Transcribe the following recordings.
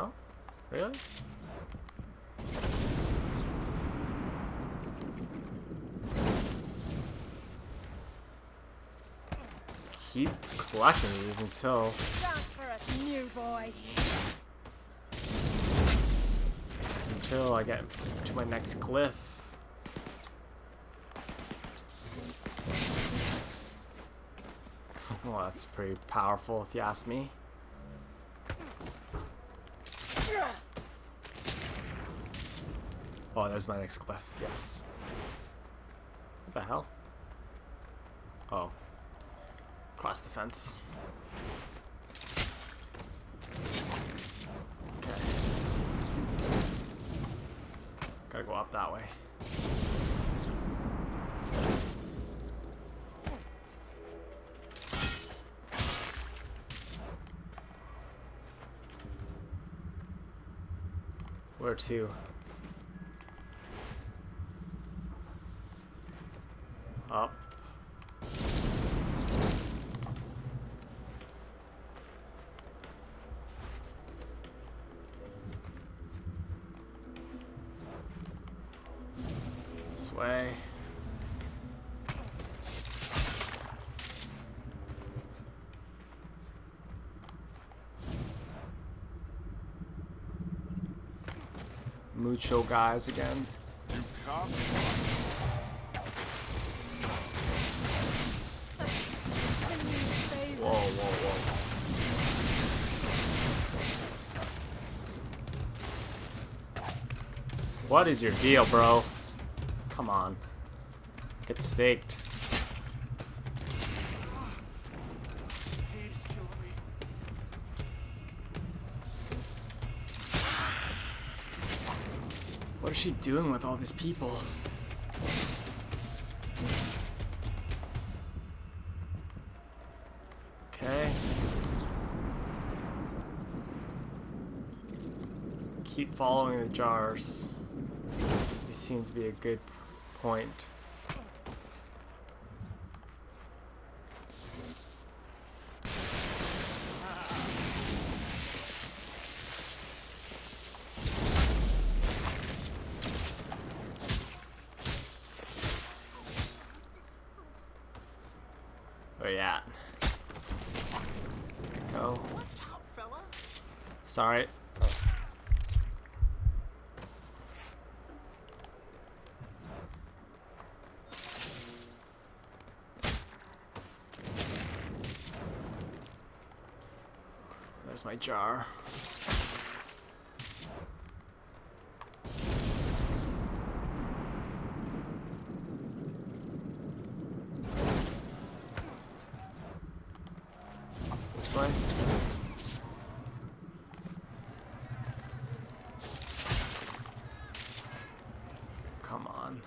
No? Really? Keep collecting these until I get to my next glyph. Well, that's pretty powerful if you ask me. Oh, there's my next glyph. Yes. What the hell? Oh. Cross the fence. Okay. Gotta go up that way. Where to? Up. This way. Mucho guys again. You come? Whoa, whoa, whoa. What is your deal, bro? Come on. Get staked. What is she doing with all these people? Okay. Keep following the jars. They seem to be a good point. Where you at? Go. Watch out, fella. Sorry. There's my jar. This way. Come on.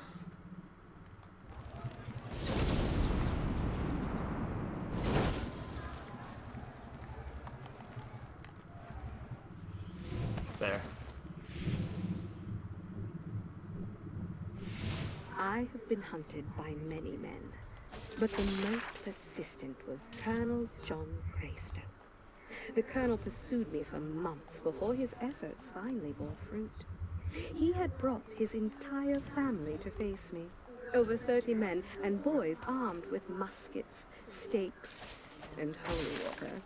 There. I have been hunted by many men, but the most persistent was Colonel John Greystoke. The colonel pursued me for months before his efforts finally bore fruit. He had brought his entire family to face me. Over 30 men and boys armed with muskets, stakes, and holy water.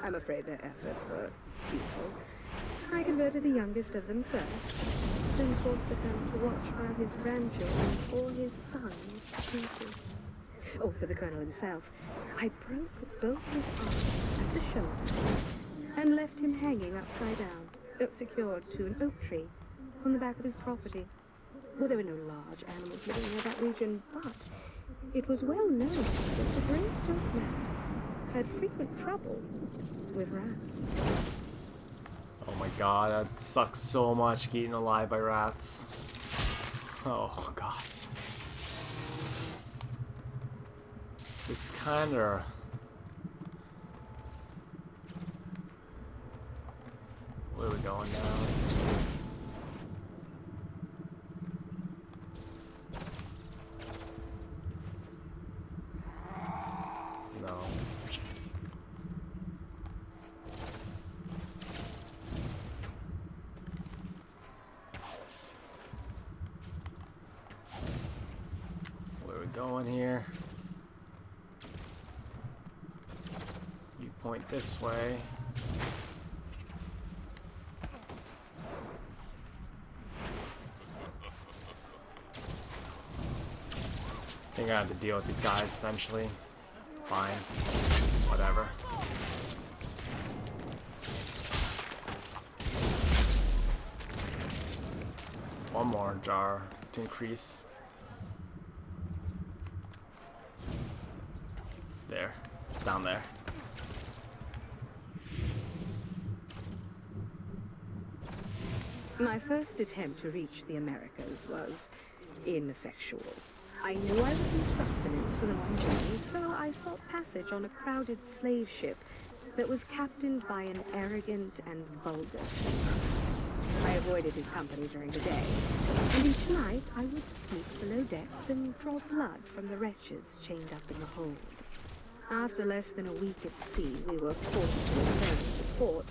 I'm afraid their efforts were futile. I converted the youngest of them first, then forced the colonel to watch while his grandchildren or his sons treated. Oh, for the colonel himself, I broke both his arms at the shoulder and left him hanging upside down, secured to an oak tree on the back of his property. Well, there were no large animals living near that region, but it was well known that the Greystoke man had frequent trouble with rats. Oh my god, that sucks so much, getting alive by rats. Oh god. This is kinda... Where are we going now? No. going here. You point this way. I think I have to deal with these guys eventually. Fine. Whatever. One more jar to increase. There. Down there. My first attempt to reach the Americas was ineffectual. I knew I would need sustenance for the long journey, so I sought passage on a crowded slave ship that was captained by an arrogant and vulgar chief. I avoided his company during the day, and each night I would sneak below decks and draw blood from the wretches chained up in the hold. After less than a week at sea, we were forced to return to port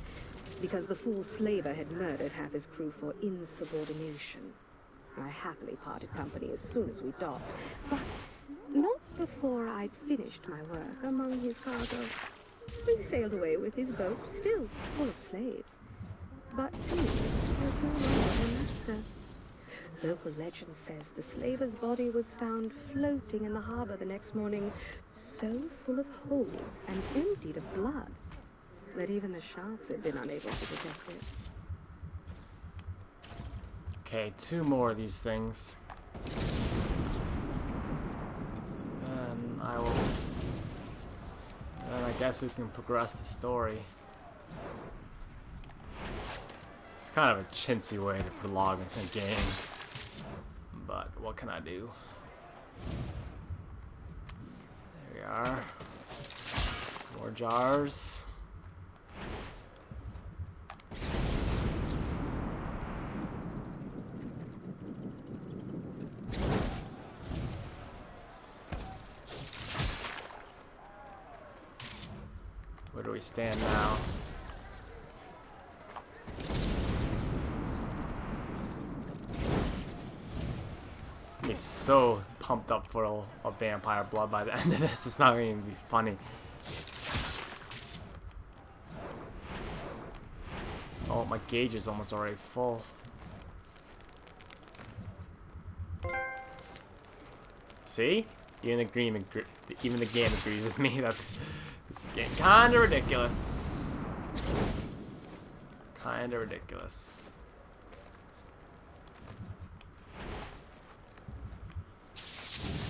because the fool slaver had murdered half his crew for insubordination. I happily parted company as soon as we docked, but not before I'd finished my work among his cargo. We sailed away with his boat, still full of slaves. But he was no longer their master. Local legend says the slaver's body was found floating in the harbor the next morning, so full of holes and emptied of blood that even the sharks had been unable to detect it. Okay, 2 more of these things. Then I will. Then I guess we can progress the story. It's kind of a chintzy way to prologue a game, but what can I do? There we are. More jars. Where do we stand now? I'm be so pumped up for a vampire blood by the end of this. It's not going to even be funny. Oh, my gauge is almost already full. See? Even the game agrees with me that this is getting kind of ridiculous. Kind of ridiculous.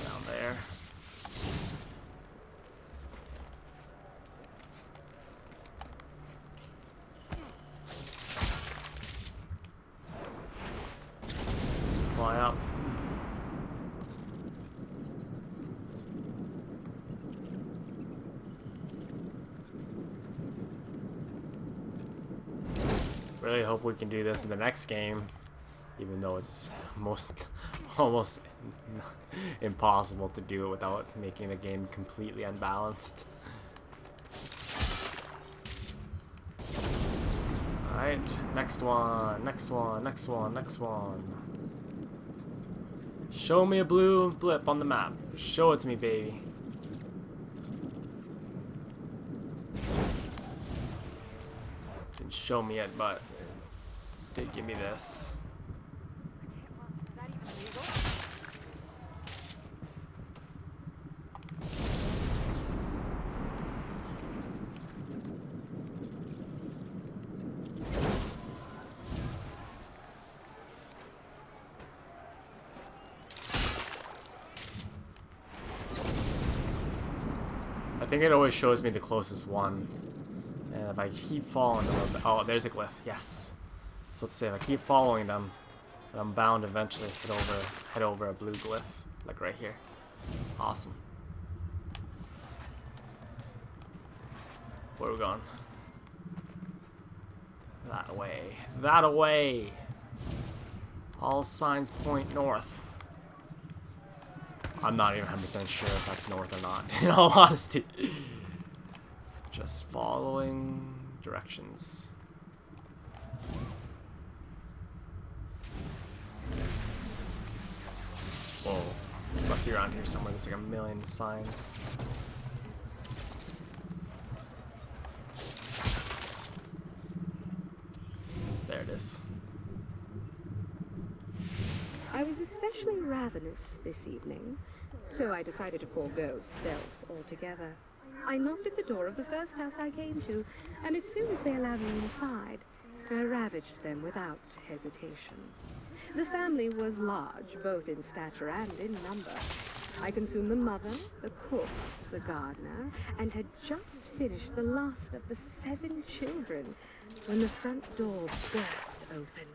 Down there. Fly up. Really hope we can do this in the next game, even though it's almost impossible to do it without making the game completely unbalanced. Alright, next one. Show me a blue blip on the map. Show it to me, baby. Didn't show me it, but did give me this. I think it always shows me the closest one. And if I keep following them, oh, there's a glyph, yes. So let's say if I keep following them, then I'm bound to eventually head over a blue glyph, like right here. Awesome. Where are we going? That way. That away! All signs point north. I'm not even 100% sure if that's north or not, in all honesty. Just following directions. Whoa. be around here somewhere. There's like a million signs. There it is. I was especially ravenous this evening, so I decided to forego stealth altogether. I knocked at the door of the first house I came to, and as soon as they allowed me inside, I ravaged them without hesitation. The family was large, both in stature and in number. I consumed the mother, the cook, the gardener, and had just finished the last of the 7 children when the front door burst open.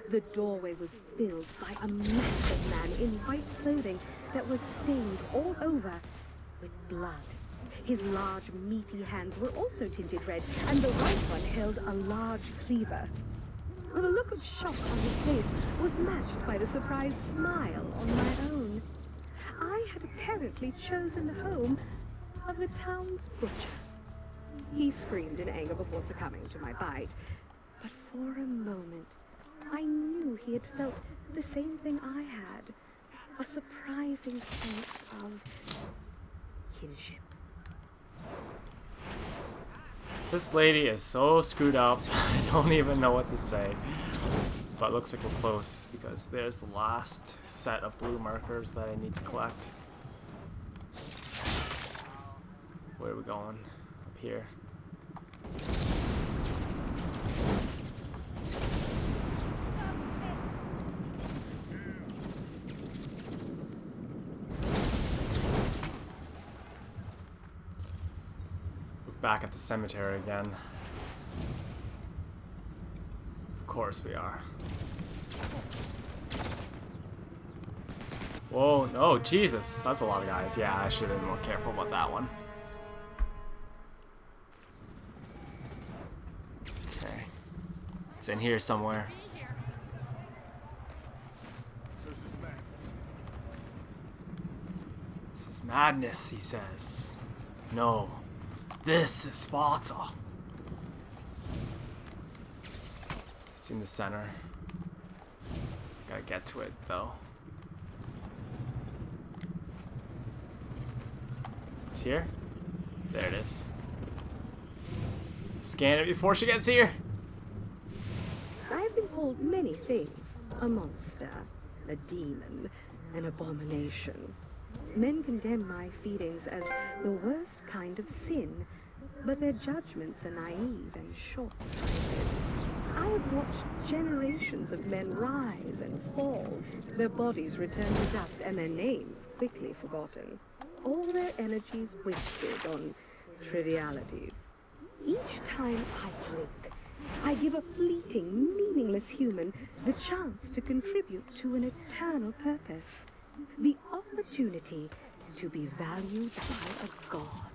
The doorway was filled by a massive man in white clothing that was stained all over with blood. His large, meaty hands were also tinted red, and the right one held a large cleaver. The look of shock on his face was matched by the surprised smile on my own. I had apparently chosen the home of the town's butcher. He screamed in anger before succumbing to my bite, but for a moment I knew he had felt the same thing I had, a surprising sense of kinship. This lady is so screwed up. I don't even know what to say. But it looks like we're close because there's the last set of blue markers that I need to collect. Where are we going? Up here. Back at the cemetery again. Of course we are. Whoa, no, Jesus, that's a lot of guys. Yeah, I should have been more careful about that one. Okay. It's in here somewhere. This is madness, he says. No. This is Sparta. It's in the center. Gotta get to it though. It's here. There it is. Scan it before she gets here. I've been called many things. A monster, a demon, an abomination. Men condemn my feelings as the worst kind of sin, but their judgments are naive and short-sighted. I have watched generations of men rise and fall, their bodies return to dust, and their names quickly forgotten. All their energies wasted on trivialities. Each time I drink, I give a fleeting, meaningless human the chance to contribute to an eternal purpose. The opportunity to be valued by a god.